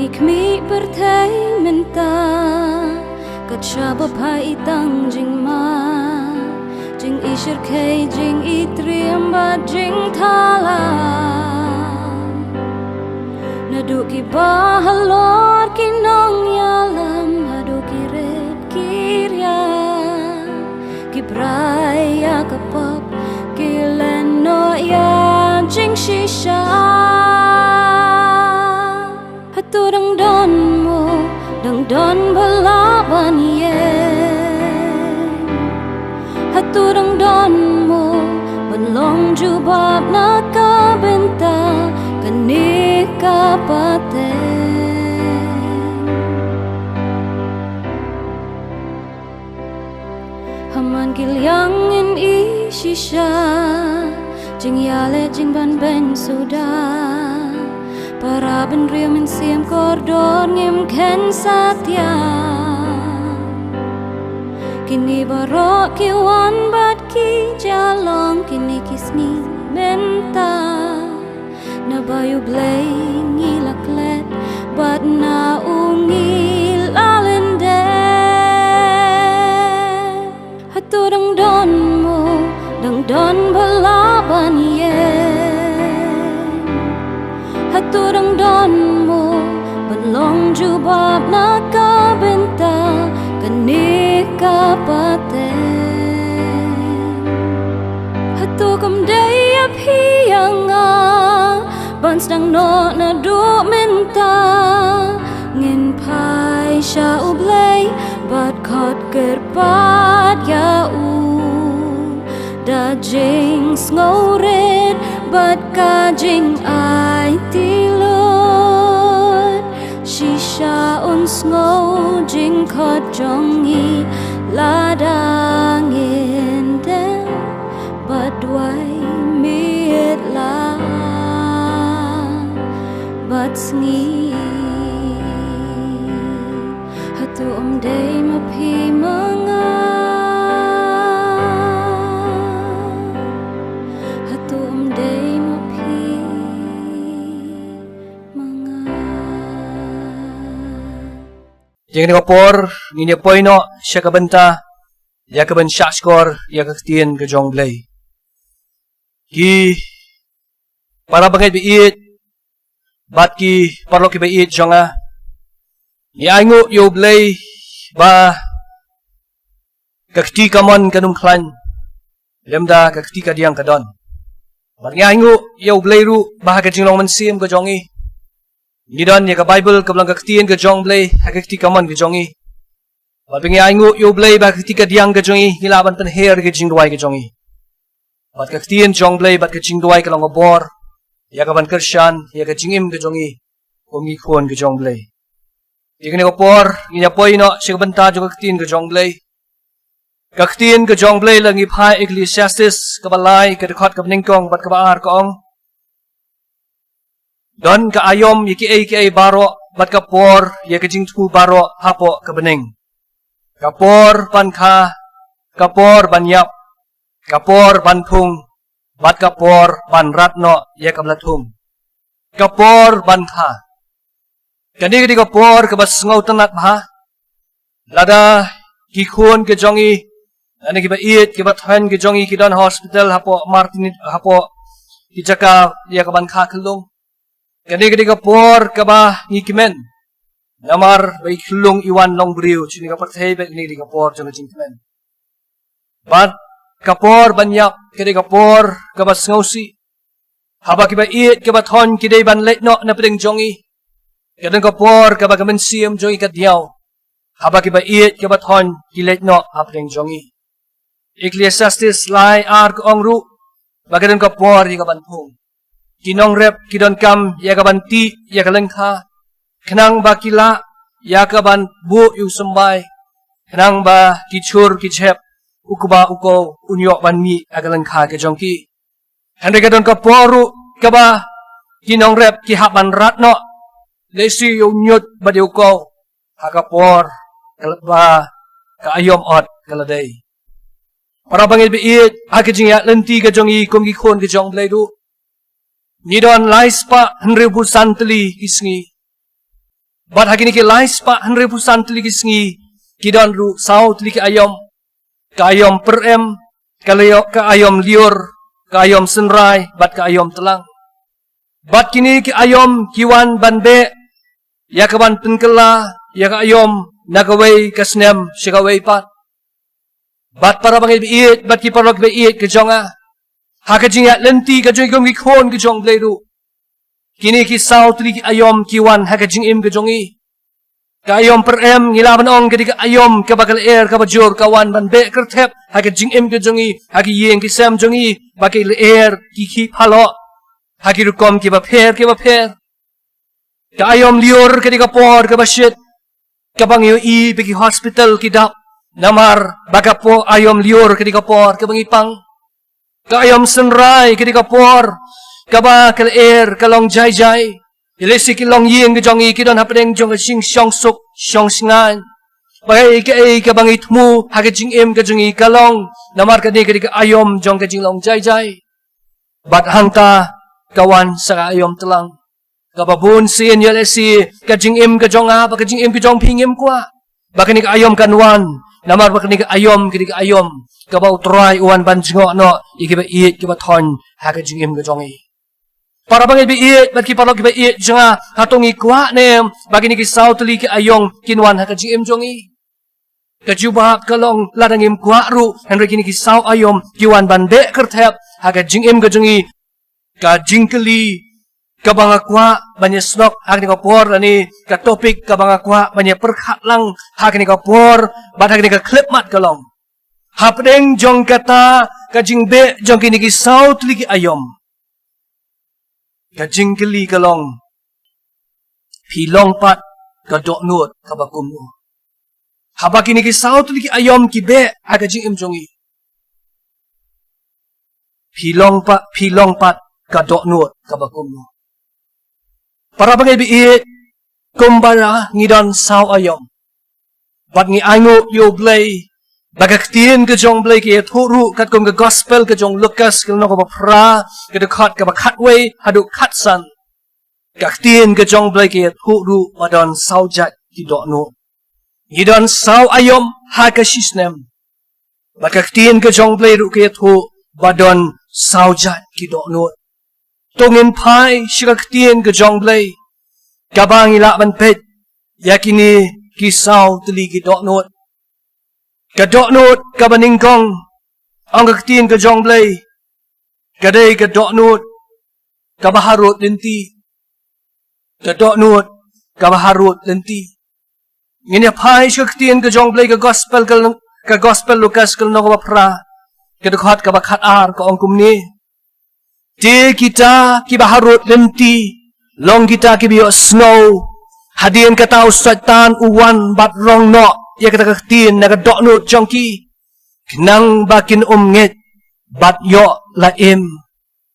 Nikmi bertai menta kat shaba pai tang jing ma jing ishir kai jing itriam ba jing thala nadu ki bahalor ki nong yalam hadu ki red kirya ki braya kapap ki leno ya jing shisha Haturang don mo, dang don balaban ye. Haturang don mo, banlong jubab na kabenta, kani kapate. Haman gilyang in ishisha, jing yale jing ban ben sudah. Para benrio min siam kordon ngim ken satya Kini barok ki wan bat ki jalong Kini kisni menta Na bayu blay ngilaklet Bat na ungi lalende Haturang don mo Dang don balaban ye Haturang don mo Banlong jubab na kabenta Kani kapate Hatukam day apiyanga Bans dang no na du minta Ngin pai siya ublay Bat kot gerbat ya u Da jing sngorit Bat ka jing ay tilot Shisha uns ngo jing kot jongi Ladangin den Bat dway miit la Bat sngi Hatu day mapi mga Jangan kapor, ngini poino, siya kabanta, ya kaban syakskor, ya kaktian ke jonglay. Ki, para bangay biit, bat ki, parlo ki biit jonga, ni aingu yoblay, ba, kakti kamon kanung klan, lemda kakti kadiang kadon. Bat ni aingu yoblay ru, bahaga jinglong mansim ke jongi, Nidon ya ka Bible kablang kaktian ka jonglay hakakti kaman ka jongi. Balbingi aingu yo blay ba kakti ka diang ka jongi hilaban tan hair ka jingduay ka jongi. Bat kaktian jonglay bat ka jingduay ka lang obor ya ka ban Christian ya ka jingim ka jongi kungi kuon ka jonglay. Ikan ni opor inyapoy no siya kabanta jo kaktian ka jonglay. Kaktian ka jonglay lang ipay Ecclesiastes kabalay ka dekot ka beningkong bat kabaar kaong. Don ka ayom yaki baro bat kapor ya ka jingtu baro hapo ka bening. Kapor ban ka, kapor ban yap, kapor ban pung, bat kapor ban ratno ya ka blatung. Kapor ban ka. Kani ka kapor ka bas ngaw tanat ba? Lada kikun ka jongi, ani ki ba iit ki ba than ka jongi ki don hospital hapo Martin hapo kijaka ya ka ban ka kelung. Kani kapor ka ba ngikimen? Namar bay kulong iwan long briw. Sini ka patay ba ni kapor jang ngikimen? Bat kapor banyak kani kapor ka ba ngausi? Haba ki ba iit ka ba thon kiday ban letno na pedeng jongi? Kani kapor ka ba kamensiam jongi kadyaw? Haba ki ba iit ka ba thon kiletno apedeng jongi? Ecclesiastes lai ar ka ongru bagadan kapor di ka banpung. Kinong rep kidon kam yakabanti yakalengka kenang ba kila yakaban bu yu sembay kenang ba kichur kichep ukuba uko unyo ban mi akalengka ke jongki hande kadon kaporu kaba kinong rep kihaban ratno lesi yu nyut badi uko hakapor kalaba kaayom ot kaladay para bangil biit hakijing ya lenti ke jongi kumgi khon ke jong blaidu Nidon laispa 1,000 santli isngi. Bat hagi ni ki lais pa 100% tili ki sengi kidan ru sau tili ki ayom ka ayom perem ka ayom liur ka ayom senrai bat ka ayom telang. Bat kini ki ayom kiwan banbe ya ka ban penkela ya ka ayom nagaway ka snem sigaway pat. Bat para bangil biit bat ki parok biit ke jonga. Haka jingat lenti ka jong ki khon ke jong bleru. Kini ki sau tili ki ayom kiwan haka jing im ke jongi. Ka ayom perem ngilaban ong ke ka ayom ka bakal air ka bajur kawan ban be kertep haka jing im ke jongi haka yeng ki sem jongi bakal air ki phalo haka rukom ki ba pher ka ayom liur ke ka por ka basit ka bangyo i be ki hospital ki dap namar baka po ayom liur ke ka por ka bangi pang ka ayom senrai ke ka por kaba kal air kalong jai ilesi ki long yeng ke jongi ki don hapdeng jong sing syong suk syong singan bagai ke bangi tmu ha ke jing em ke jongi kalong namar ka ni ke ayom jong ke jing long jai bat hangta kawan sa ayom telang kababun sin ilesi ke jing em ke jonga ba ke jing em ke jong pingem kwa ba ke ni ayom kanwan namar ba ke ni ayom ke ayom kabau try uan ban jingo no ikiba iit kiba thon ha ke jing em ke jongi. Para bangil biit, bat ki parok biit jonga hatongi kwa nem bagi ni ki sau teli ki ayong kinwan ha ka jing jongi. Ka juba kalong ladang im kwa ru henry kini ki sau ayom kiwan bande kertep ha ka jing ka jongi ka jingkeli ka banga kwa banya snok ha ni ka por ani ka topik ka banga kwa banya perkhat lang ha ni ka por bat ha ni ka clip mat kalong. Hapdeng jong kata ka jingbe jong kini ki sau teli ki ayom. Ka jingkeli kalong pilong pat ka dok nut ka bakum nu haba kini ki sau tu ki ayom ki be aga jing im jongi pilong pat ka dok nut ka bakum nu para bangai biit kumbara ngidon sau ayom bat ngi angu yo blay bagaktin ke jong blay ki thuru kat kum ke gospel ke jong Lukas ke no ka pra ke de khat ka khatway hadu khatsan kaktin ke jong blay ki thuru badon saujat ki dokno ngidon sau ayom ha ka sisnem bagaktin ke jong blay ru ke thu badon saujat ki dokno tongin pai shikaktin ke jong blay kabang ila ban pet yakini ki sau tli ki dokno Kadok nut kabaningkong ang kaktiin ka jong blay kaday kadok nut kabaharut linti kadok nut kabaharut linti ngini pai kaktiin ka jong blay ka gospel Lukas kal no pra kadakhat kabakhat ar ka ongkum ni ti kita kibaharut linti long kita kibiyo snow hadian kata usatan uwan bat rong no ya kata kaktin na kadok nut jongki kenang bakin nget bat yo laim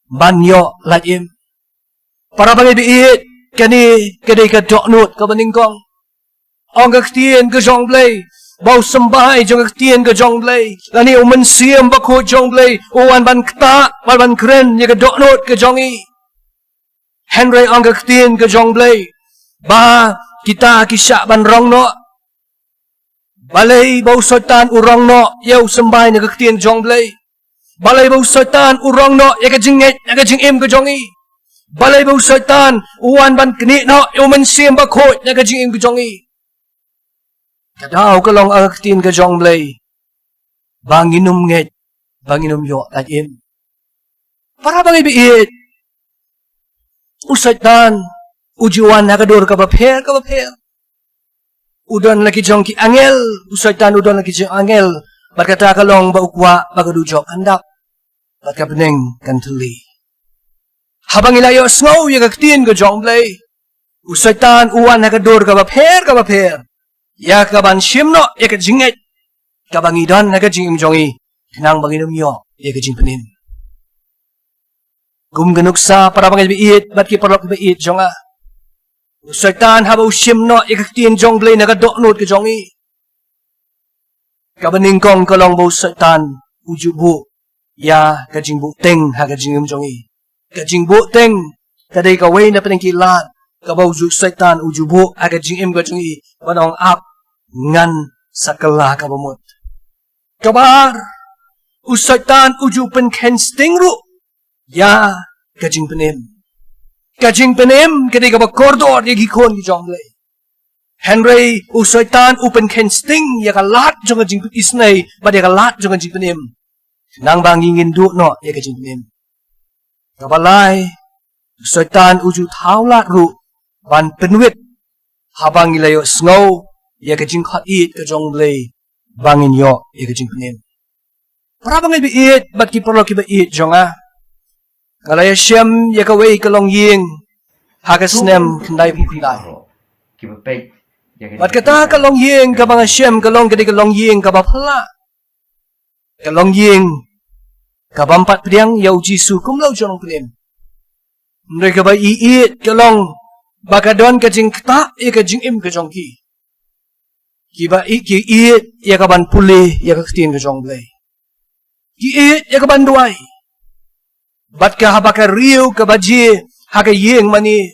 ban yo laim para bangai biit kani kadai kadok nut kabaningkong ong kaktin ke jong blay bau sembahai jong kaktin ke jong blay lani umen siam bakho jong blay uwan ban kta ban kren ya kadok nut ke jongi Henry ong kaktin ke jong blay ba kita kisah ban rong no balay bau sotan urong no yaw sembay na kaktin jong blay balay bau sotan urong no ya ka jinget ya ka jingim ka jongi balay bau sotan uwan ban kni no yaw mensim ba khot ya ka jingim ka jongi kadaw ka long ang kaktin ka jong blay banginum nget banginum yo laim para bangay biit usatan ujuan na kadur ka bapher udon lagi jong ki angel usaitan udon lagi jong angel berkata kalong ba ukwa bagadujok handap batka beneng kantuli habang ilayo snow ya kaktin ka jong blay usaitan uwan nagadur ka bapher ya kaban shimno ya ka jinget kabang idon naga jing jongi kenang banginum yo ya ka jing penin gumganuksa para bangil biit bat ki parok biit jonga Usaitan haba usim no ikaktiin jong blay nagadok nut ke jongi. Kabaningkong kalong ba usaitan ujubu ya kajing buteng ha kajing jongi. Kajing buteng kaday kaway na paningkilan kabau uju syaitan uju bu aga jing im ga jing i banong ap ngan sakala kabamut kabar syaitan uju pen ken sting ru ya gajing penem kedi ka koridor ye gikon gi jongle Henry syaitan upen ken sting ya ka lat jong jing isnai ba ya ka lat jong jing penem nang bang ingin du no ya gajing penem kabalai syaitan uju thaulat ru ban penwit habang ilayo snow ya gajing khat it ka jongle bangin yo ya gajing penem para bangai bi it bat ki perlo ki ba it jonga Kalaya siyam yakaway kalong ying hagas nem kendai pipilay. Bat kata kalong ying kabang siyam kalong kadi kalong ying kabapala. Kalong ying kabampat priang yau jisu kumlau jonong penim. Mereka ba iit kalong bakadon kajing kata kajing im kajong ki. Kiba ki iit yakaban pulih yakaktin kajong blay. Ki iit yakaban duay. Bat ka habaka riu ka baji haka yeng mani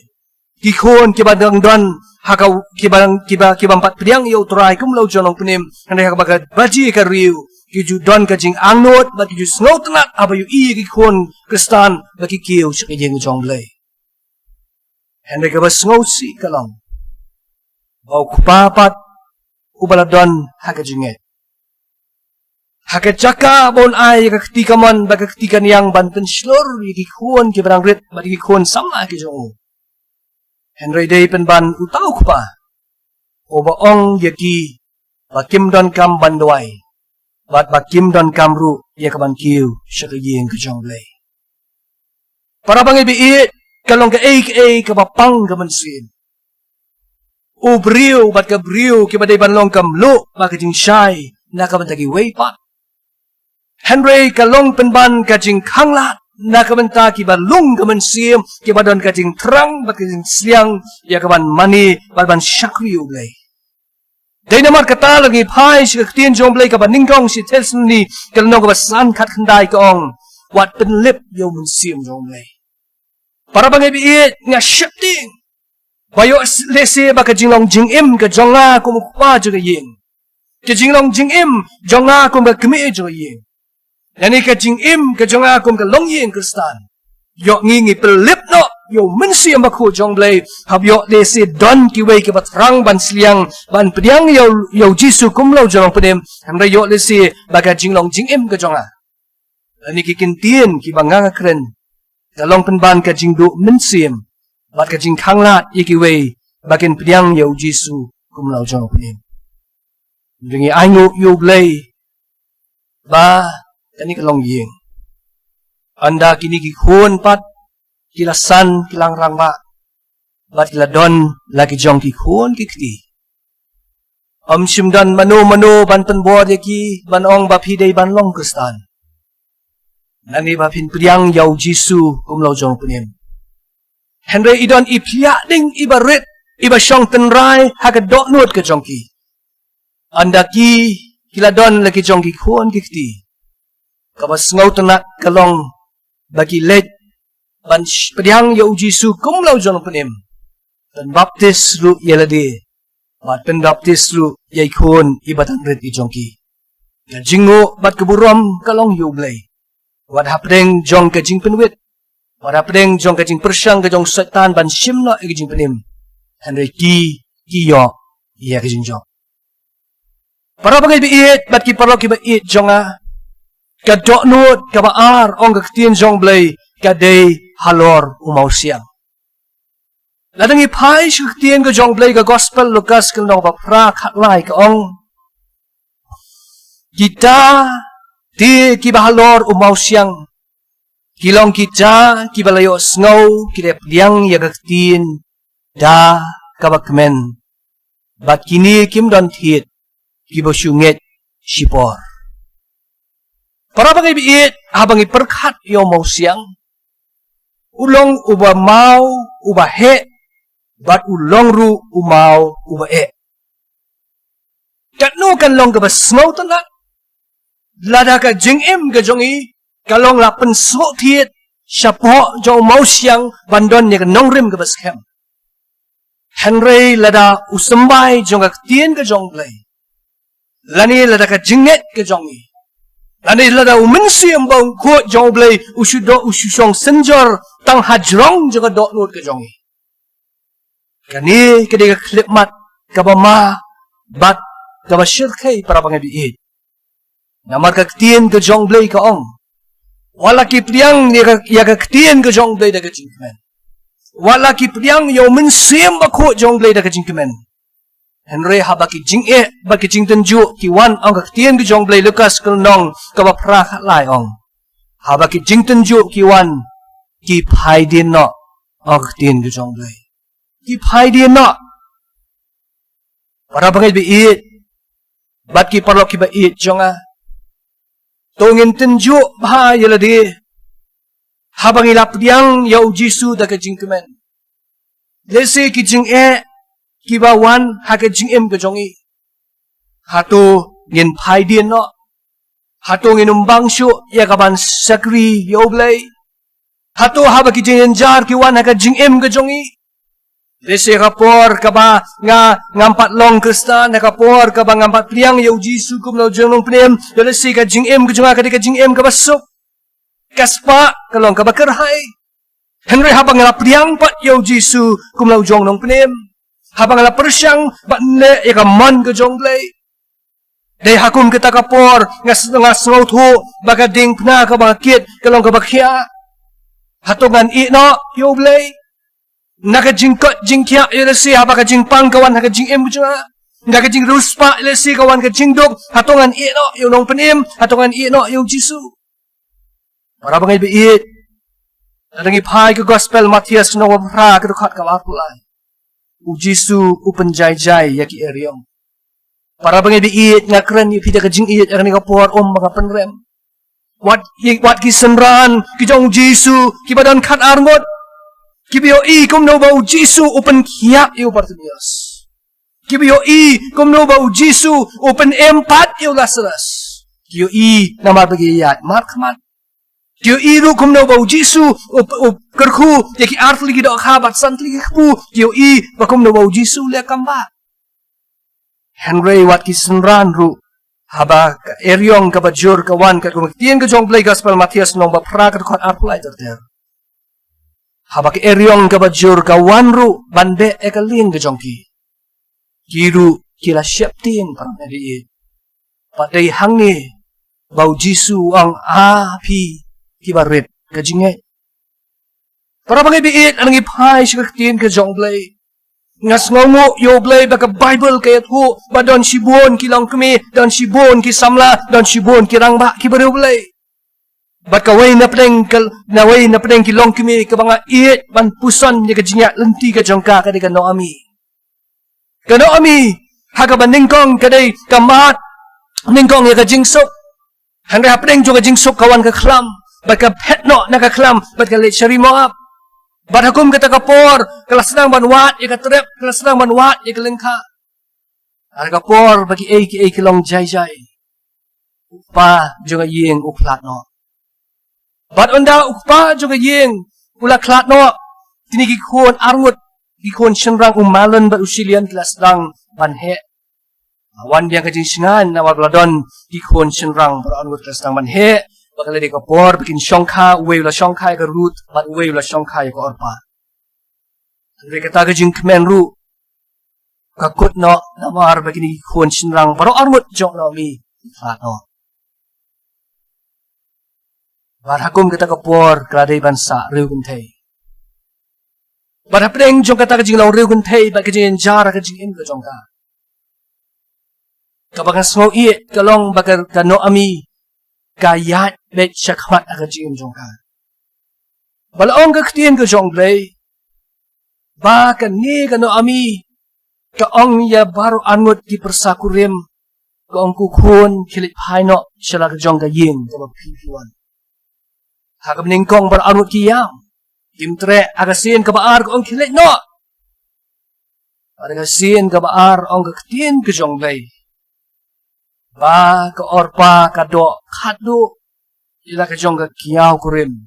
kikon kibadang don haka kibang pat priang yo try kum lo jonong punim ande haka baka baji ka riu kiju don ka jing angnot bat kiju snot na abayu i kikon kristan baki kiu sa yeng jonglay ande ka ba snot si kalong bau kupapat ubaladon haka jinget Hakat jaka bon ay kaktika man baga kaktika niyang banten slor yikikuan ki barang rit bagikikuan sama ki jong. Henry day penban utaw ko pa. O baong yaki bakim don kam bandway. Bat bakim don kamru yakaban kiu siya kayeng ki jong lay. Para bang ibiit kalong ka ay kabapang kamansin. O briyo bat ka briyo ki baday banlong kamlo bakating siyay nakabantagi way pa. Henry kalong penban kajing kanglat nakabanta kibalung kaman siem kibadon kajing terang bakajing siang ya kaban mani balban syakri ublay. Day namar kata lagi pai si kaktian jong blay kaban ninggong si telsen ni kalong kabasan kat kendai kaong wat penlip yaw mun siem jong blay. Para bangay biit nga shifting bayo lese bakajing long jing im ka jonga kumukpa juga ying. Kajing long jing im jonga kumakmi juga ying. Yani kajing im kajonga kum kalong ying kristan. Yo ngingi pelip no yo mensi ambaku jong blay hab yo desi don kiway ki batrang ban sliang ban pediang yo jisu kum lau jong pedem hamra yo desi baga jinglong jing im kajonga. Yani kikintien ki banganga kren kalong penban kajing du mensi am bat kajing kanglat yikiway bakin pediang yo jisu kum lau jong pedem. Ringi aingu yo blay ba Kani kalong ying. Anda kini kikun pat kilasan kilang rangma. Bat kiladon lagi jong kikun kikti. Simdan mano ban penbuat yaki banong bapidey banlong kristan. Nani bapin priang yau jisu kumlau jong punim. Henry idon ipiak ding ibarit iba syong tenrai hagadok nuot ke jongki. Anda kiladon lagi jong kikun kikti. Kabas ngaw tanak kalong bagi led ban pediang ya uji su kumlau jong penim dan baptis ru yelade bat pen baptis ru yaikon ibatan red ijongki ya jingo bat keburom kalong yublay wat hapdeng jong ka jing penwit wat hapdeng jong ka jing persyang ka jong setan ban simna ka jing penim henry ki yo ya ka jing jong para bagay biit bat ki parok ki bait jonga kadok nut kabaar ong kaktian jong blay kadey halor umaw siyang. Ladang ipay si kaktian ka jong blay ka gospel lukas kalong papra katlay ka ong kita di kibahalor umaw siyang kilong kita kibalayo snow kidep liang ya kaktian da kabakmen bat kini kimdon hit kibosyunget sipor. Para bangay biit, habang iperkat yo mau siyang, ulong uba mau uba he, bat ulong ru umau uba e. Katno kan long ka basmaw tanak, lada ka jing im ka jongi, kalong la penso tiit, siya po jo mau siyang, bandon niya ka nong rim ka baskem. Henry lada usambay jong tien ka jong play. Lani lada ka jinget ka jongi. Lani lada umensiam bang kuat jong play usyong senjor tang hajrong jong dot nut ka jongi. Kani kedega klipmat kabama bat kabashirkay para pangabiit. Namar kaktien ka jong blay ka ong. Wala kipriang ya kaktien ka jong blay da ka jingkemen. Wala kipriang yo mensiam bako jong blay da ka jingkemen. Henry habaki jing'e baki jingtenju ki wan ang kaktien ka jong blay Lukas kalnong kabapra lai ong. Habaki jingtenju ki wan ki paidin no ang kaktien ka jong blay. Ki paidin no. Para pangabiit. Bat ki parlo ki bait jonga. Tongin tenju bah yaladi. Habang ilap diang yau Jisu da ka jingkemen. Lese ki jing'e ki bawan ha ka jing'em ka jongi. Hato ngin paidin no. Hato ngin umbangsyo ya kaban sakri yoblay. Hato haba ki jing'enjar ki wan ha ka jing'em ka jongi. Lese kapor kaba nga ngampat long kristan kapor kaba ngampat priang yau Jisu kum lau jeng long pnem lese ka jing'em ka jonga ka jing'em ka basuk. Kaspa kalong kaba kerhai. Henry habang ngala priang pat yau Jisu kum lau jong long pnem. Habang ngala persyang bat ne ya ka man ka jong play. Dai hakum kita kapor nga sngau thu baga ding pna ka bakit kalong ka bakhya. Hatongan i no yau play. Naka jingkot jingkya ilesi haba ka jingpang kawan haka jingem kucunga. Naka jing ruspa ilesi kawan ka jingdok. Hatongan ino yung nong penim. Hatongan ino yung Jisu. Para bangay biit. Adang ipay ka gospel Matias na wapra kadukat kawapulay. U Jisu upenjay-jay yaki eryong. Para bangay biit nga kren ipida ka jingit ang nikapuar mga penrem. Wat kisenran kijong Jisu kibadan kat arngot. Kibiyo kum no ba u Jisu open kiyak iyo Bartimeus. Kibiyo kum no ba u Jisu open empat iyo Lazarus. Kiyo nama bagiyat markmat. Kiyo ru kum no ba u Jisu kerku yaki artli gido kabat santli kpu. Kiyo ba kum no ba u Jisu le kamba. Henry wat kisenran ru haba eryong kabajur kawan kat kumitien ka jong play gospel Matias nong ba prakat kot artli terter. Habak eryong kabajur kawanru bande ekaling kejongki. Kiru kila syapting parang nadiit. Patay hangi bau Jisu ang api kibarit kajinge. Para pangibiit anang ipay sikaktin kajongblay. Ngas ngongo yoblay baka Bible kayat ho ba don sibon kilang kami don sibon kisamla don sibon kirangba kibarublay. Bat kaway na pedeng kilong kimi kabanga iit ban puson ni kajinya lenti ka jongka kadai ka Noami. Ka Noami haga ban ningkong kadai kamat ningkong ya ka jingsok. Hangga pedeng jo ka jingsok kawan ka klam. Bat ka petno na ka klam bat ka lechari mo up. Bat hakum kata kapor kelas senang ban wat ya ka trep kelas senang ban wat ya ka lengka. Harga kapor bagi ki kilong jai. Upa jo ka ying uplat no. Bat onda ukpa juga yeng ula klat no tinigi kon arngut gikon shenrang umalan bat usilian kelas dang banhe awan dia kajing singan na wabladon gikon shenrang bat arngut kelas dang banhe bakal di kapor bikin shongka uwe ula shongka ka root bat uwe ula shongka ka orpa mereka kata kajing kemen ru kakut no namar bikin gikon shenrang bat arngut jong no mi klat no. Barhakum kita kapor kladai bansa riu guntei. Barhapeng jong kata kajing lau riu guntei bat kajing jar kajing im ka jongka. Kabangan smau iet kalong bakar ka Noami kayat bet syakmat kajing im jongka. Balaong ka ktien ka jongblay. Ba ka ni ka Noami ka ong ya baru angut ki persakurim ka ong kukun kilit paino syala ka jong ka ying ka mapipiwan. Hakam ningkong beranut kiyam. Kimtre agasin kabaar ko ang kilit no. Agasin kabaar ang kaktin ka jonglay. Ba ka orpa ka do kado. Ila ka jong ka kiyaw ko rin.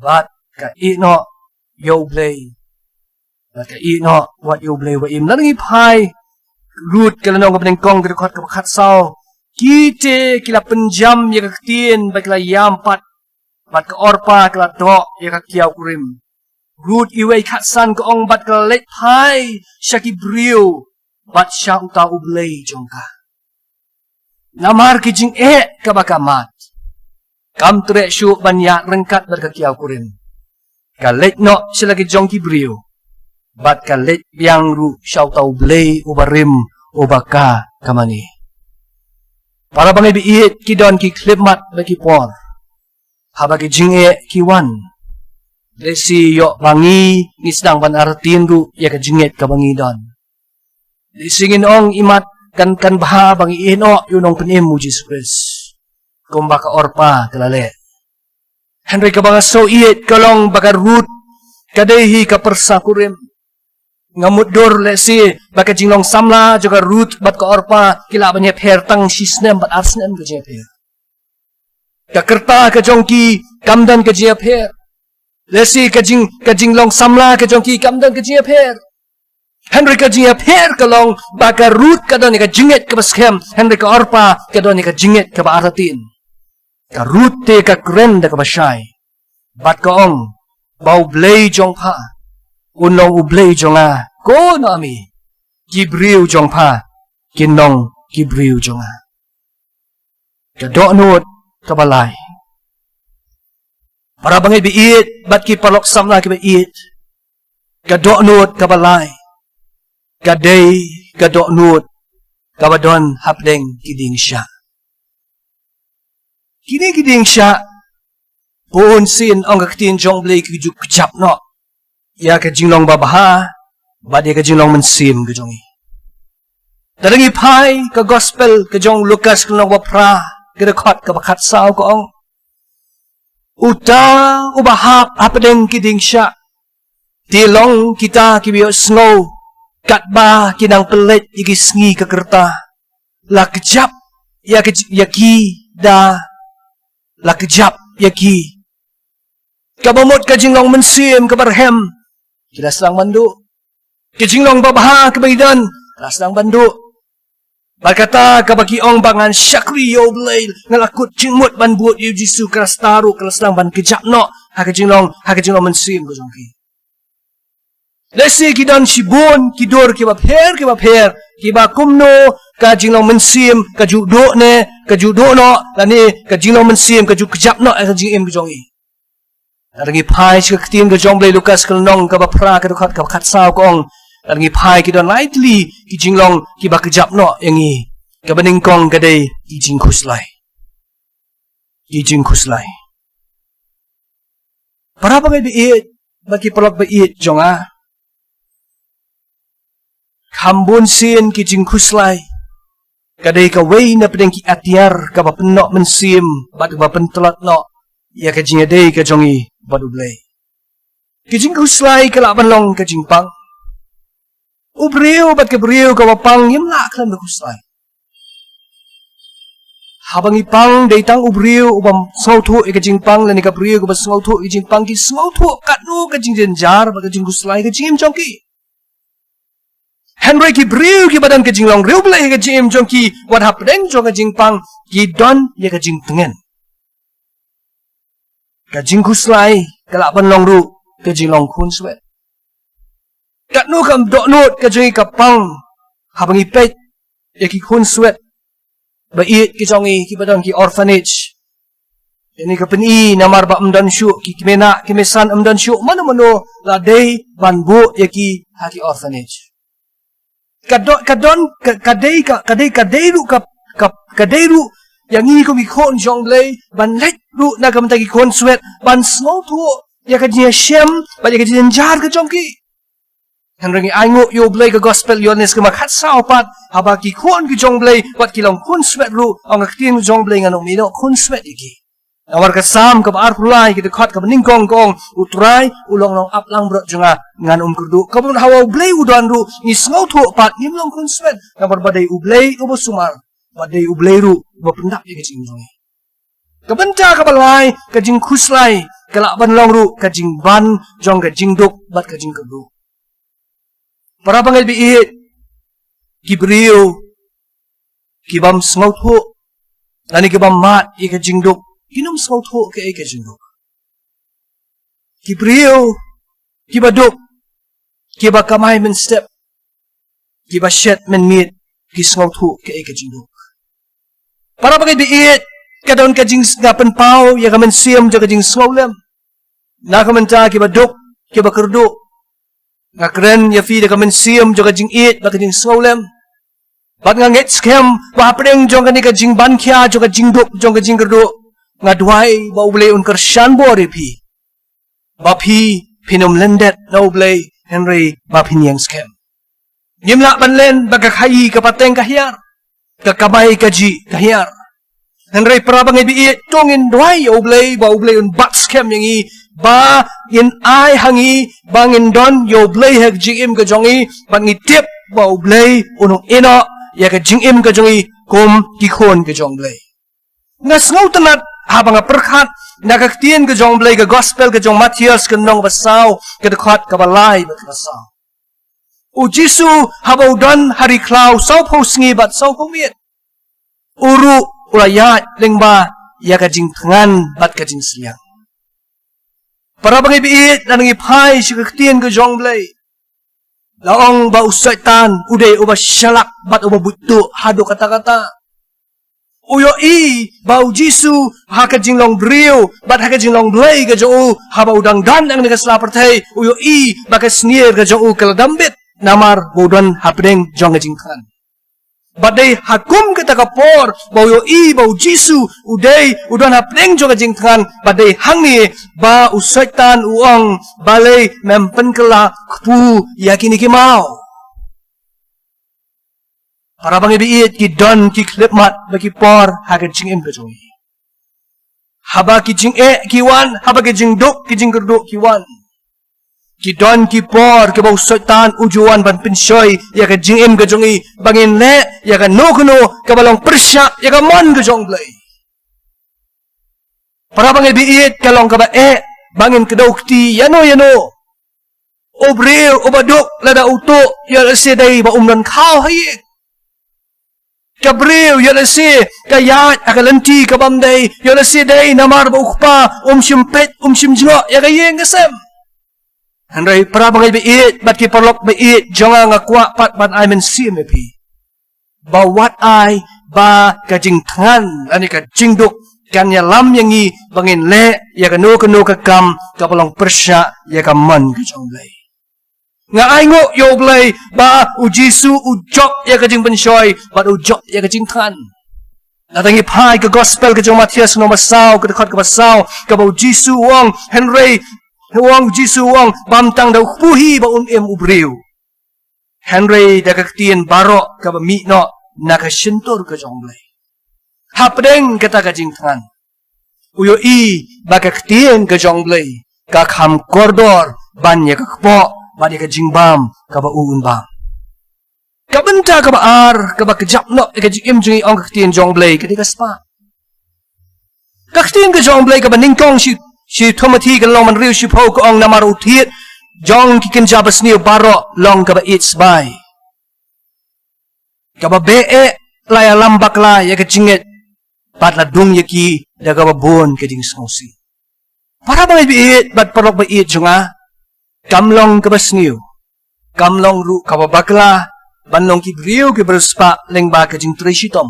Bat ka ino yoblay. bat ka I no wat you blay wa im nangi pai root kala nong ka peneng kong ka khot ka khat sao kite kila penjam ya ka tien ba kila yampat bat ka orpa kila do ya ka kiau kurim root iway khat san ka ong bat ka let pai shaki brio bat sha uta ublay jongka namar ki jing ka bakamat kam tre shu banyak rengkat bat ka kiau kurim ka let no sila ki jongki brio bat ka let biang ru sha uta ublay ubarim ubaka kamani para bangai biit ki don ki klipmat bagi por habagi jinge ki wan lesi yo bangi ni sedang ban artin ru ya ka jinget ka bangi don lisingin ong imat kan baha bangi ino yunong penim mu Jesus Christ kumba ka orpa kalale Henry ka banga so iit kalong baka root kadehi ka persakurim ngamut dor lesi baka jinglong samla juga root bat ka orpa kila banya pher tang sisnem bat arsnem ka jia pher ka kerta ka jongki kamdan ka jia pher lesi ka jinglong samla ka jongki kamdan ka jia pher Henry ka jia pher kalong baka root ka don ka jinget ka baskem Henry ka orpa ka don ka jinget ka baaratin ka root te ka kren da ka bashay bat ka ong bau blay jong pa unong ublay jonga ko no ami gibriu jong pa kinong gibriu jonga kadok nut kabalay para bangay biit bat ki palok samla ki biit kadok nut kabalay kaday kadok nut kabadon hapdeng kiding siya kiding siya puun sin ang kaktin jong blay kijuk kjap no ya ka jinglong babaha badi ka jinglong mensim ka jongi tadangi pai ka gospel ka jong Lukas ka nong wapra ka rekod ka bakat sao ka ong uta ubahap apadeng kiding siya tilong kita kibiyo snow katba kinang pelet igisngi ka kerta lakjap yaki da lakjap yaki kabamot ka jinglong mensim ka barhem kila sedang bandu kejinglong babaha kebaidan kila sedang bandu berkata kabaki ong bangan syakri yo blay ngalakut jingmut ban buat yu jisu kila staru kila sedang ban kejap no haka jinglong mensim ko jongki lesi kidan shibun kidor kiba pher kiba kumno ka jinglong mensim ka judo no lani ka jinglong mensim ka ju kejap no ka jingim ko jongi Arangi pai ka tim ka jong blay Lukas ka nong ka bapra ka dukat ka bakat sao kong arangi pai ki don lightly ki jinglong ki ba kejap no yangi ka baning kong ka day ki jing kuslay para bangay biit baki palok biit jonga kambun sin ki jing kuslay ka day ka way na pedeng ki atiar ka bapenok mensim bat ka bapentelot no ya ka jing day ka jongi badublay kijing kuslay kalaban long kajing pang ubriu bat kebriu kawapang yamla klan kuslay habang ipang datang ubriu ubam sautu ikajing pang lani kabriu kubas sautu ikajing pang ki sautu katnu kajing jenjar bat kajing kuslay kajing jongki Henry ki briu ki badan kajing long riu blay kajing jongki wat hapdeng jong kajing pang ki don ya kajing tengen kajing kuslay kalaban long ru kajing long kun swet katnu kam dok nut kajing kapang habang ipet ya ki kun swet bait ki jongi ki badan ki orphanage ini kapeni namar ba amdan syu ki kimena kimesan amdan syu mano la day banbu ya ki haki orphanage kadon kadai ru yang ini ko mikon jonglay ban let ru na kam tagi kon swet ban snow tu ya ka jia shem ba ya ka jia jar ka jongki hanrangi aingo yo blay ka gospel yones ka makhat sao pat haba ki kon ki jonglay wat ki long kon swet ru ang aktin jonglay ngano mino kon swet iki awar ka sam ka bar pulai ki dekat ka ningkong kong utrai ulong long aplang bro jonga ngan kurdu ka bun hawa blay udan ru ni snow tu pat ni long kon swet kabar badai ublay ubo sumar badai ublay ru bapendak ya kajing jongi kabenta kabalai kajing kuslay kalakban long ru kajing ban jong kajing duk bat kajing kedu Para bangai biit, kibriyo, kibam sngautu, nani kibam mat ika jingduk, kinum sngautu ke ika jingduk. Kibriyo, kibaduk, kiba kamay men step, kiba shet men meet, kisngautu ke ika jingduk. Para bangai biit, kadon ka jing ngapen pau, ya kamen siyam jaga jing sngaulam. Nakamenta kibaduk, kiba kerduk, ngakren ya fi de kamen siyam jaga jing it, baka jing sngaulam. Bat nga ngit skem, wapring jong ka jing bankia, jaga jing duk, jong ka jing kerduk. Nga duay, ba ublay un kersyan bo ripi. Bapi, pinum lendet na ublay, Henry, bapi niyang skem. Nimla banlen, baga kayi kapateng kahyar. Kakabay kaji kahyar. Henry, parabang ibiit, tongin duay, ublay, ba ublay un bat skem yang i, ba in ay hangi, bangin don, yo ublay hag jing ka jongi, bangi tip, ba ublay, unong ino, ya ka jing ka jongi, kum kikon ka jong blay. Nga sngaw tanat, habang perkat, nakaktiyan ka jong blay, ka gospel ka jong Matias, ka nong basaw, ka dekot ka balay, bat basaw. O Jisu, habaw don, hari klaw, saw po sngi, bat saw po miet. Uru, ulayat, lingba, ya ka jing tangan, bat ka jing siyang. Para bang ibiit, nanang ipay, si kaktiyan ka jong blay. Laong ba usaitan, uday uba syalak, bat uba buto, hado kata-kata. Uyo i, ba u Jisu, haka jinglong brio, bat haka jinglong blay ka jo, haba udang dan ang nagaslapertay, uyo i, baka sneer ka jo kaladambit, namar budon hapdeng jong ka jingkan. Badai hakum kita kapor, ba uyo i, ba u Jisu, uday, udon hapdeng jong ka jingkan, badai hangni, ba usaitan uang, balay mempen kela, kupu, yakini kimau. Para bang ibiit ki don ki klipmat bagi por haga jingim ka jongi. Haba ki jing kiwan, haba ki jing duk ki jing kerduk kiwan. Ki don ki por ki bau soitan ujuan ban pinshoy ya ka jingim ka jongi bangin le ya ka no kuno ka balong persya ya ka mon ka jong blay. Para bang ibiit kalong ka ba bangin kedaukti yano. Obril obaduk lada uto ya sedai ba umnan kau hayik. Gabriel, yalasi, kayat, akalanti, kabamday, yalasi day, namar ba ukpa, simpet, simjngo, yakayeng kasem. Henry, para bangay biit, bat kiparlok biit, jonga nga kwa, pat ban ay men simepi. Bawat ay, ba kajing tangan, ani kajing duk, kanya lam yangi, bangin le, yakano kakam, kapalong persya, yakaman kajong lay. Nga aingo yo blay ba u Jisu ujok ya kajing pensyoy ba ujok ya kajing kan. Natangi pai ka gospel ka jong Matias no masaw ka dekot ka masaw ka ba u Jisu wong Henry wong Jisu wong bamtang daw puhi ba ubriw. Henry da kaktian baro ka ba mi no nakasintor ka jong blay. Hapdeng kata kajing kan. Uyo i ba kaktian ka jong blay ka kham kordor ban ya kakpo badi ka jingbam, ka ba uun bam. Kabenta ka ba ar, ka ba kajapno, ka jingim jungi ang kaktiyan jong blay, ka di ka spa. Kaktiyan ka jong blay, ka ba ningkong si Timothy ka long man riyo si po ko ang namarutiit, jong kikinjabas niyo baro, long ka ba it's by. Ka ba bee, laya lambak la, ya ka jingit, pat ladung yaki, da ka ba buon ka jing songsi. Para ba ibiit, bat parok ba iit junga, kamlong kabasniyo, kamlong ru kababakla, banlong kibriyo kibruspa, lengba kajing tresitom.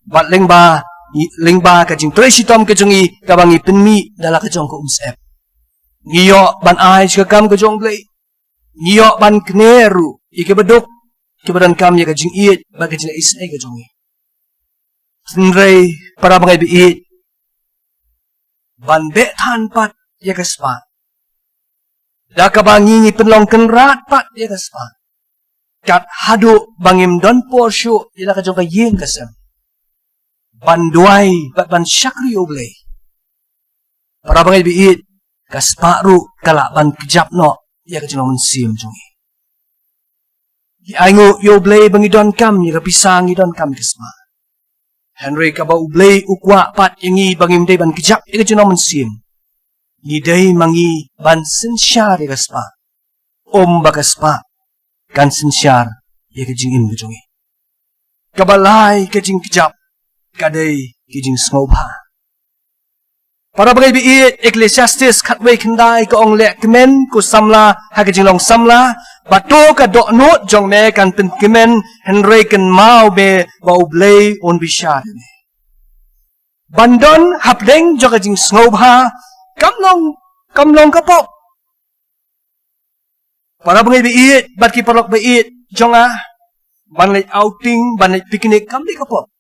Bat lengba kajing tresitom kajungi kabangi penmi dala kajong ko umsep. Ngiyo ban ay kakam kajong blay. Ngiyo ban kneru, ikibadok, kibadan kam ya kajing iit, bagajing isay kajongi. Tinray, para bangay biit, ban betan pat ya kaspa. Daka bangingi penlong kenrat pat ya kaspa. Kat hadu bangim don porsyo ila ka jong kayeng kasem. Banduay bat ban syakri oblay. Para bangay biit kasparu kala ban kejapno ya ka jong mensim jongi. Di aingo yo oblay bangi don kam ya pisang don kam kasma. Henry ka ba oblay ukwa pat yangi bangim day ban kejap ya ka jong mensim. Niday mangi bansin siya di kaspa. Bagaspa. kan sensyar ya kejing im kejongi. Kabalai kejing kejap kadai kejing sngoba. Para bagai biit Ecclesiastes katway kendai ke ong lek kemen ku samla ha kejing long samla bato ka dok not jong me kan pen kemen henry kan mau be bau blay on bishar. Bandon hapdeng jong kejing sngoba kamlong kapok. Para bagai biit bat ki parok biit jong ban lek outing ban lek picnic kam di kapok.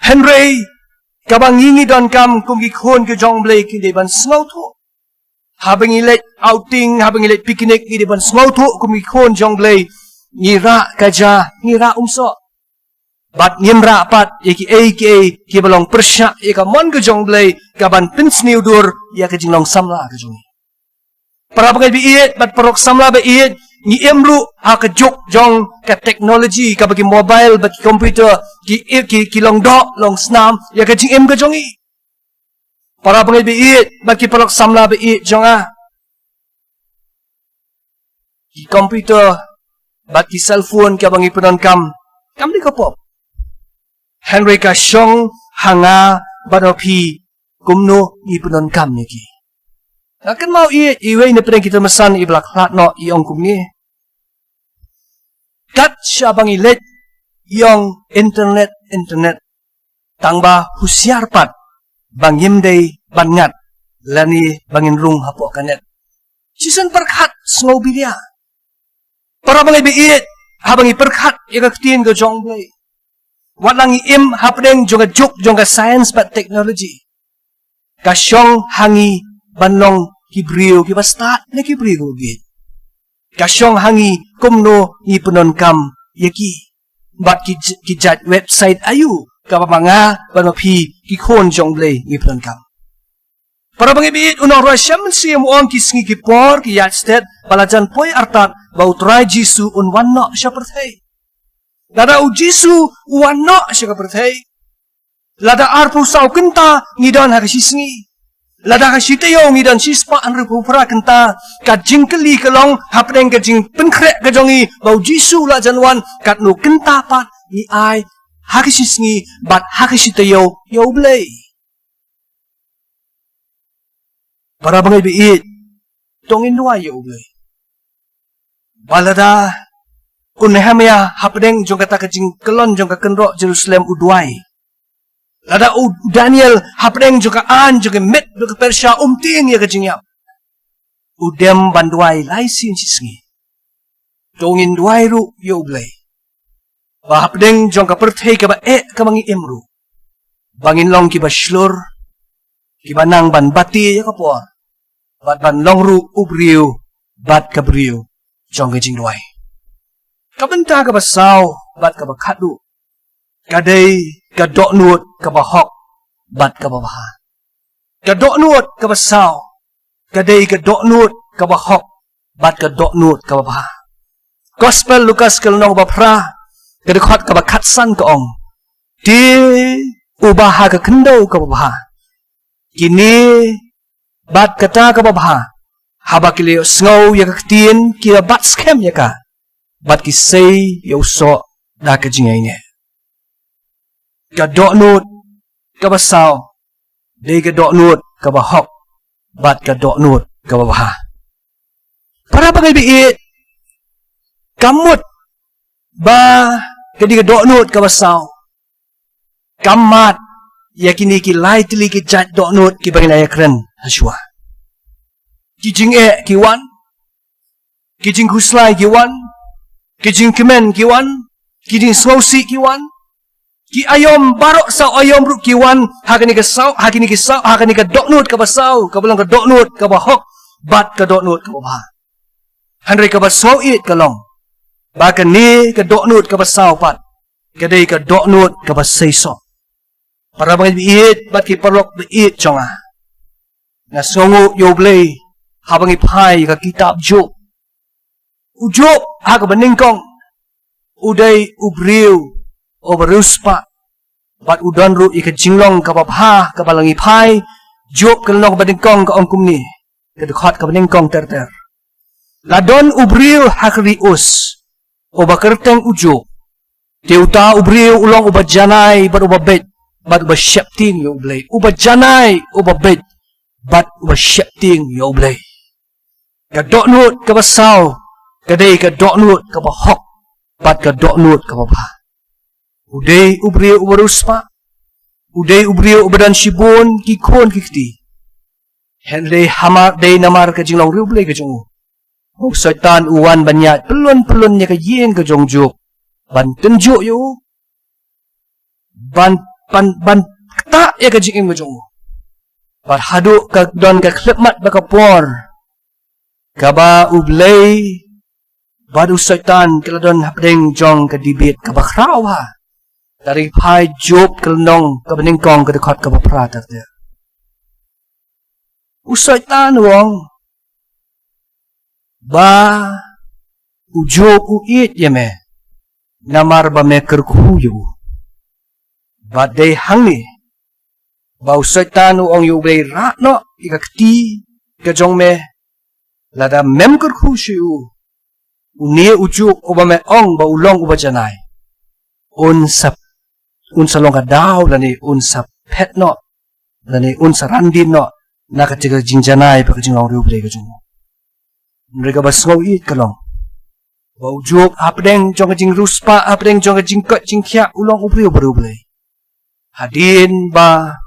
Henry kabang ingi don kam kung gikhon ke jong blay kini ban sngow to. Habang ilet outing, habang ilet picnic kini ban sngow to kung gikhon jong blay ngira kaja, ngira umso. Bat ngimra pat aka kibalong persya ika mon ke jong blay kaban pinsniw dur ya ke jinglong samla ke jongi. Para bagai biit bat parok samla biit ni emru ha ke jok jong ke teknologi ka bagi mobile bagi komputer ki long dok long snam ya ke jing em ke jongi. Para bagai biit bagi parok samla biit jong ki komputer bagi cellphone ka bangi penon kam di kapop. Henry ka syong hanga banopi kumno i penon kam ni ki. Akan mau iwe ni pedang kita mesan i belak lat no i ong kum ni. Kat syabang ilet yong internet tangba husiar pat bang yimdei bangat lani bangin rung hapok kanet. Cisen perkat sngow bilia. Para bangai biit habang i perkat ika ketin ke jong blay. Walang im hapdeng jonga juk jonga science pat technology. Kasyong hangi banlong kibriyo ki bastat na kibriyo git. Kasyong hangi kumno ni penon kam yaki. Bat kijat website ayu kapamanga banopi kikhon jonglay ni penon kam. Para bangibit unang rasya mensiyam uang kisngi kipor kiyat stet balajan poy artat bau try Jisu unwanno siya perthay. Lada u Jisu uwanno siya perthay. Lada arpu saw kenta ngidon hakasisngi. Lada kasitayo ngidan sispa an repupra kenta kat jingkeli kelong hapdeng kat jing penkrek kajongi bau Jisu la janwan kat nu kenta pat ni ai hakasisngi bat hakasitayo yo blay. Para bangai biit tongin dua yo blay. Balada kun Nehemia hapdeng jong kata kajing kelon jong kenro Jerusalem udwai. Lada Daniel hapdeng juga an juga met ke Persia ting ya kajing yap. Udem banduai laisin sisngi. Tongin duai ru yo blay. Ba hapdeng jong ka perthei ka ba ka mangi emru. Bangin long ki ba shlur ki banang ban bati ya kapor. Bat ban long ru ubriu bat kabriu jong kajing duai. Kabenta ka basaw bat ka bakadu. Kadai ka doknut ka bahok bat ka babaha. Ka doknut ka basaw. Kadai ka doknut ka bahok bat ka doknut ka babaha. Gospel Lukas kalnong bapra kadekot ka bakatsan ka ong. Di ubaha ka kendaw ka babaha. Kini bat kata ka babaha. Habakili sngow ya kaktin kira bat skem ya ka. Bat kisay ya uso da ka jingay niya. Ka doknut ka basaw. Di ka doknut ka bahok. Bat ka doknut ka babaha. Para bagay biit. Kamut ba kadi ka doknut ka basaw. Kamat ya kini ki lai tili ki jat doknut ki bagay na yakren haswa. Kijing kiwan. Kijing huslay kiwan. Kijing kemen kiwan. Kijing slosi kiwan. Ki ayom barok sa ayom ru kiwan. Hakani ka saw, hakani ka doknut ka basaw. Kabalang ka doknut ka bahok. Bat ka doknut ka babaha. Hanray ka basaw it kalong. Baka ni ka doknut ka basaw pat. Kaday ka doknut ka basayso. Para mga biit, bat ki parok biit chonga. Nasongo yoblay. Habang ipay ka kitab Job. Job ha ka baningkong. Uday ubriw o baruspa. Bat udan ru ika jinglong ka babha ka balang ipay. Job kalong ka baningkong ka ongkum ni. Kadukhat ka baningkong ter-ter. Ladon ubril hakrius. Uba kerteng ujuk. Tiuta ubril ulang uba janai bat uba bet. Bat uba syapting ya ublay. Uba janai uba bet. Bat uba syapting ya ublay. Kadok nut kabasaw. Kadai kadok nut kabahok. Bat kadok nut kababha. Uday ubril uba ruspa. Uday ubril uba dan shibon kikon kikti. Henry hamar day namar ka jinglong riublay ka jungu. O syaitan uwan banyat pelun-pelun niya ka yin ka jongjuk. Ban tenjuk yu. Ban kata ya ka jingim ka jungu. Ban haduk ka don ka klepmat baka por. Kaba ublay. Badu syaitan kaladon hapdeng jong ka dibit ka bakraw ha. Dari pai job kelenong ka beningkong ka dekot ka bapratat dia. Syaitan wong. Ba ujob uit yeme. Namar ba me kerkuyu. Ba day hangi. Ba syaitan wong yu bay ratno ikakti ka jong me. Lada mem kerkusyu. Unie ujuk uba me ong ba ulong uba janay. Unsa long kadaw lani unsa pet no. Lani unsa randin no. Nakatiga jinjanay pa kajing long riublay kajing. Mereka basngaw it kalong. Ba ujuk hapdeng jong kajing ruspa hapdeng jong kajing kot jing kya ulong ubriu beriublay. Hadin ba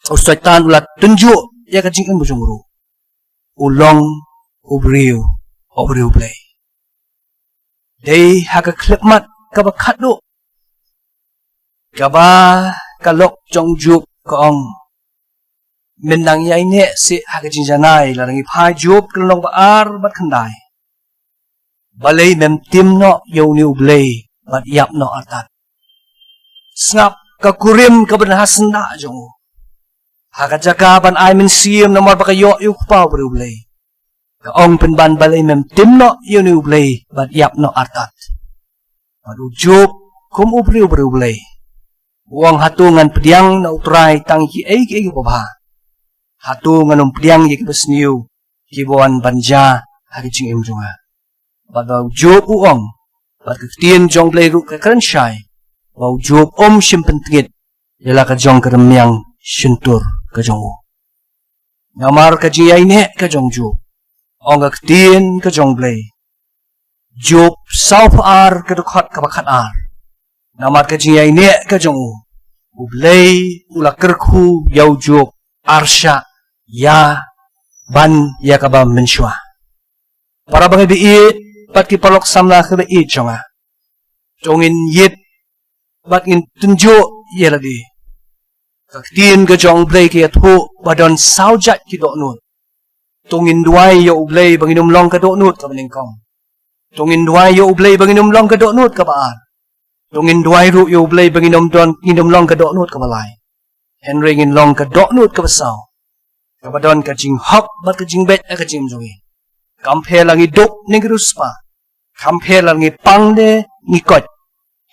syaitan ulat tunjuk ya kajing ang bujung uru. Ulong ubriu beriublay. Day haka klepmat kaba kaduk. Kaba kalok jong juk kaong. Mendang yai ne si hagajin janai larangi pai job kelong baar bat kandai. Balay mem tim no yaw ni ublay bat yap no atat. Snap kakurim kabanahas na jong. Hagajaka ban ay min siyam namar baka yo yuk pa ublay. Kaong penban balay mem tim no yaw ni ublay bat yap no atat. Bat ujob kum ublay. Uang hatungan pediang na utray tang kiay babha. Hatu nganong pediang yik basniu kibuan banja hagijing imjunga. Badaw job uong bat kektian jong blay ru ka karansyay. Baw job simpentingit yala ka jong karemyang syuntur ka jongu. Ngamar ka jiyay ne ka jong job. Ong kektian ka jong blay. Job saw paar ka dukhat ka bakat ar. Ngamar ka jiyay ne ka jongu. Ublay ula kerku yaw job arsya. Ya ban ya kaba mensyua. Para bangai biit bat kipalok samla ke biit jonga. Jongin yit bat in tunjuk ya lagi. Kaktiin ke jong blay ki athu badon saujat ki doknut. Tungin duai ya ublay banginum long ke doknut ka meningkong. Tungin duai ya ublay banginum long ke doknut ka baar. Tungin duai ru ya ublay banginum long ke doknut ka balay. Henry ngin long ke doknut ka basaw. Kabadon kajing hok bat kajing bet kajing jongi. Kampe langi duk negruspa. Kampe langi pangde nikot.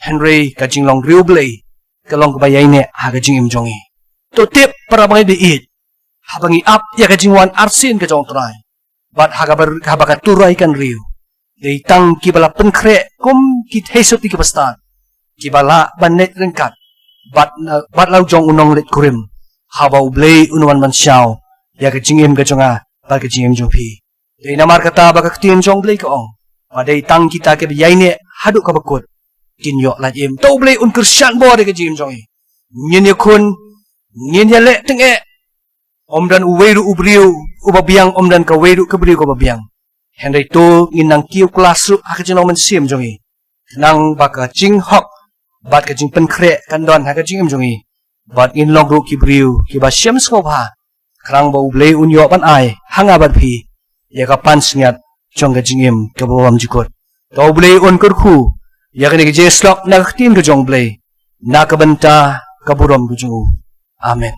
Henry kajing long riublay. Kalong kabayay ne ha kajing imjongi. To tip para bangi biit. Habangi up ya kajing wan arsin kajong try. Bat habakaturay kan riu. Deitang kibala penkre kum kithesot ikipastan. Kibala banet rengkat. Bat lau jong unong lit kurim. Haba ublay unuan mansyaw. Ya kajingim kajonga ba kajingim jopi. Day namar kata ba kaktin jong blay kaong. Paday tang kita ke biyay ne haduk kabakot. Tinyok lajim. Tau blay un kersyan bo de kajingim jongi. Nyen yakun. Nyen yale tenge. Omdan uweru ubriu. Ubabiyang omdan ka weru kabriu kababiyang. Henry to nginang kiu klasuk hakajinong mensim jongi. Nang ba kajing hok. Bat kajing penkre kandon hakajingim jongi. Bat nginlong ru kibriu. Kiba syam skobha. Kerang bau blay unyo pan ay hangabat pi ya kapan sengat jong kajingim kabawam jikot. Tau blay un kerku ya kene kejeslok nak tin ke jong blay nak kabenta kaburam kujungu. Amen.